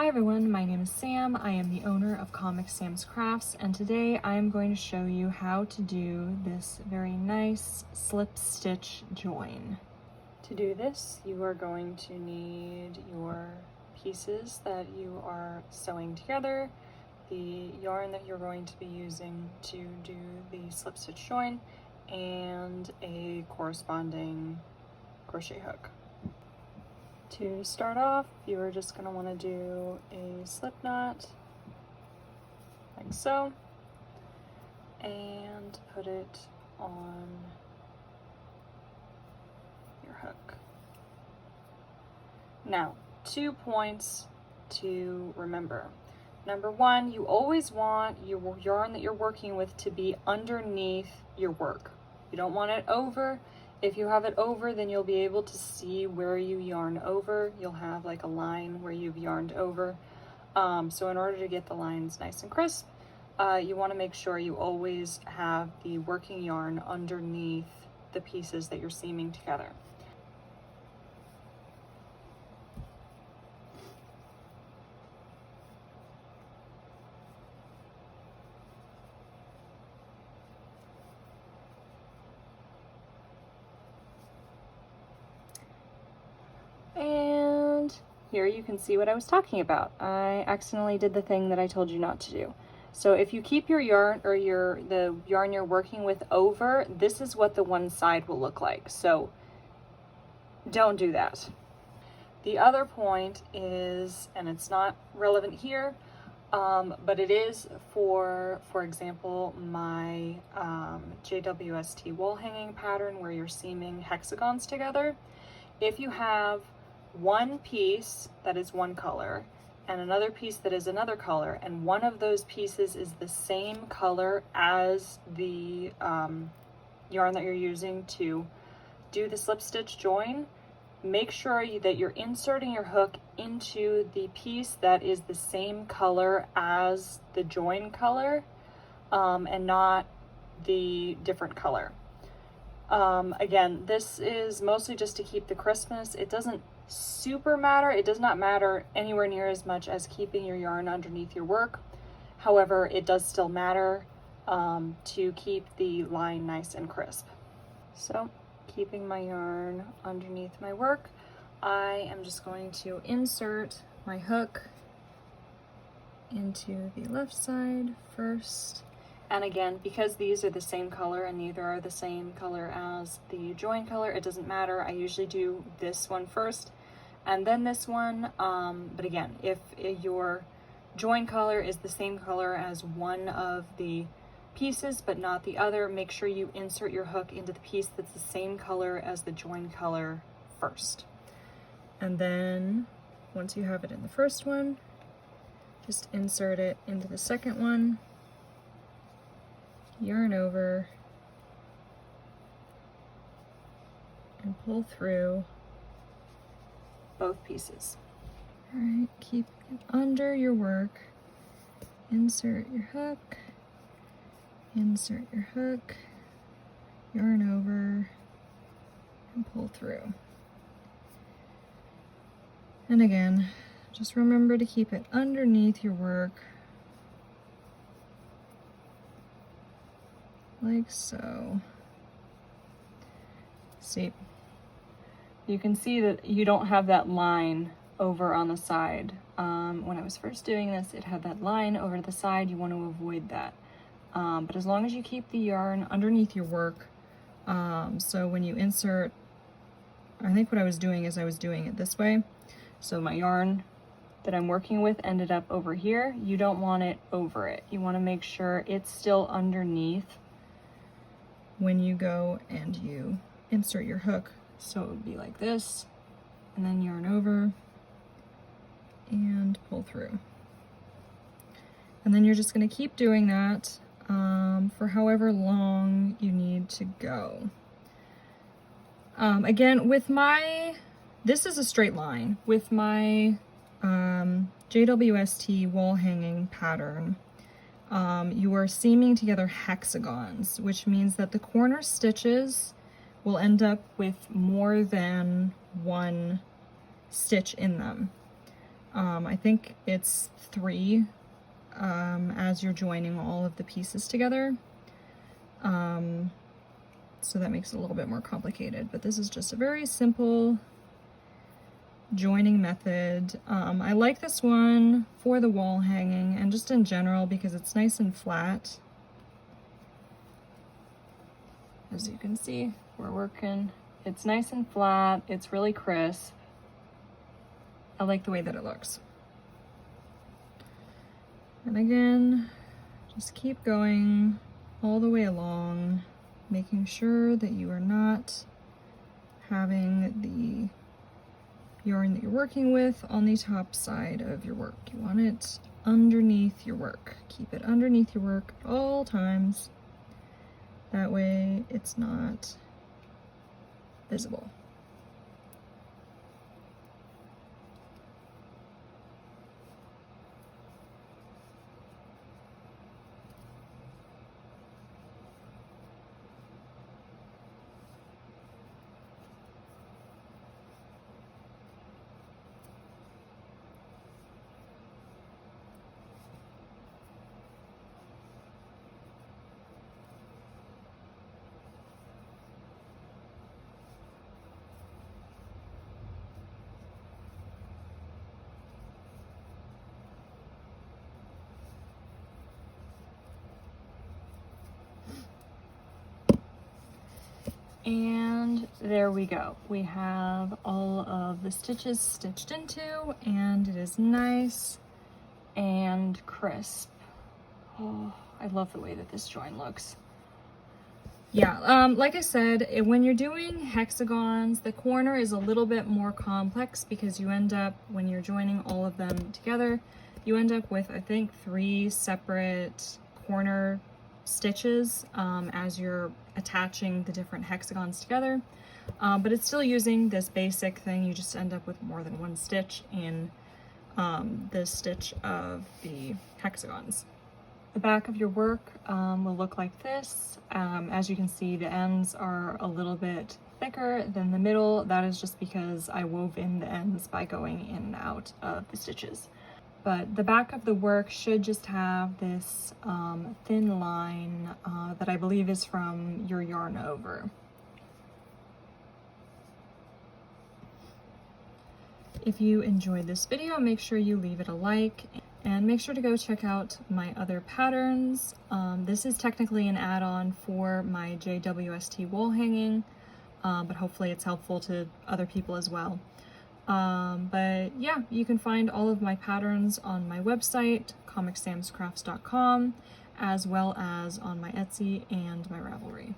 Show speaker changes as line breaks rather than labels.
Hi everyone, my name is Sam. I am the owner of Comic Sam's Crafts, and today I am going to show you how to do this very nice slip stitch join. To do this, you are going to need your pieces that you are sewing together, the yarn that you're going to be using to do the slip stitch join, and a corresponding crochet hook. To start off, you are just going to want to do a slip knot, like so, and put it on your hook. Now, 2 points to remember. Number one, you always want your yarn that you're working with to be underneath your work. You don't want it over. If you have it over, then you'll be able to see where you yarn over. You'll have like a line where you've yarned over. So in order to get the lines nice and crisp, you want to make sure you always have the working yarn underneath the pieces that you're seaming together. And here you can see what I was talking about. I accidentally did the thing that I told you not to do. So if you keep your yarn or the yarn you're working with over, this is what the one side will look like. So don't do that. The other point is, and it's not relevant here, but it is for example, my JWST wall hanging pattern where you're seaming hexagons together. If you have one piece that is one color and another piece that is another color, and one of those pieces is the same color as the yarn that you're using to do the slip stitch join, make sure that you're inserting your hook into the piece that is the same color as the join color, and not the different color. Again, this is mostly just to keep the crispness. It doesn't super matter. It does not matter anywhere near as much as keeping your yarn underneath your work. However, it does still matter to keep the line nice and crisp. So, keeping my yarn underneath my work, I am just going to insert my hook into the left side first. And again, because these are the same color and neither are the same color as the join color, it doesn't matter. I usually do this one first and then this one. But again, if your join color is the same color as one of the pieces but not the other, make sure you insert your hook into the piece that's the same color as the join color first. And then once you have it in the first one, just insert it into the second one, yarn over, and pull through both pieces. All right, keep it under your work, insert your hook, insert your hook, yarn over, and pull through. And again, just remember to keep it underneath your work, like so. See, you can see that you don't have that line over on the side. When I was first doing this, it had that line over to the side. You want to avoid that. But as long as you keep the yarn underneath your work, so when you insert, I think what I was doing is I was doing it this way. So my yarn that I'm working with ended up over here. You don't want it over it. You want to make sure it's still underneath when you go and you insert your hook. So it would be like this, and then yarn over and pull through. And then you're just going to keep doing that for however long you need to go. Again, with this is a straight line. With my JWST wall hanging pattern, you are seaming together hexagons, which means that the corner stitches will end up with more than one stitch in them. I think it's 3 as you're joining all of the pieces together. So that makes it a little bit more complicated, but this is just a very simple joining method. I like this one for the wall hanging and just in general because it's nice and flat. As you can see, we're working. It's nice and flat. It's really crisp. I like the way that it looks. And again, just keep going all the way along, making sure that you are not having the yarn that you're working with on the top side of your work. You want it underneath your work. Keep it underneath your work at all times. That way it's not visible. And there we go. We have all of the stitches stitched into, and it is nice and crisp. Oh, I love the way that this join looks. Yeah, like I said, when you're doing hexagons, the corner is a little bit more complex because you end up, when you're joining all of them together, you end up with, I think, 3 separate corner stitches as you're attaching the different hexagons together. But it's still using this basic thing. You just end up with more than 1 stitch in the stitch of the hexagons. The back of your work will look like this. As you can see, the ends are a little bit thicker than the middle. That is just because I wove in the ends by going in and out of the stitches. But the back of the work should just have this thin line that I believe is from your yarn over. If you enjoyed this video, make sure you leave it a like and make sure to go check out my other patterns. This is technically an add-on for my JWST wall hanging, but hopefully it's helpful to other people as well. But yeah, you can find all of my patterns on my website, comicsamscrafts.com, as well as on my Etsy and my Ravelry.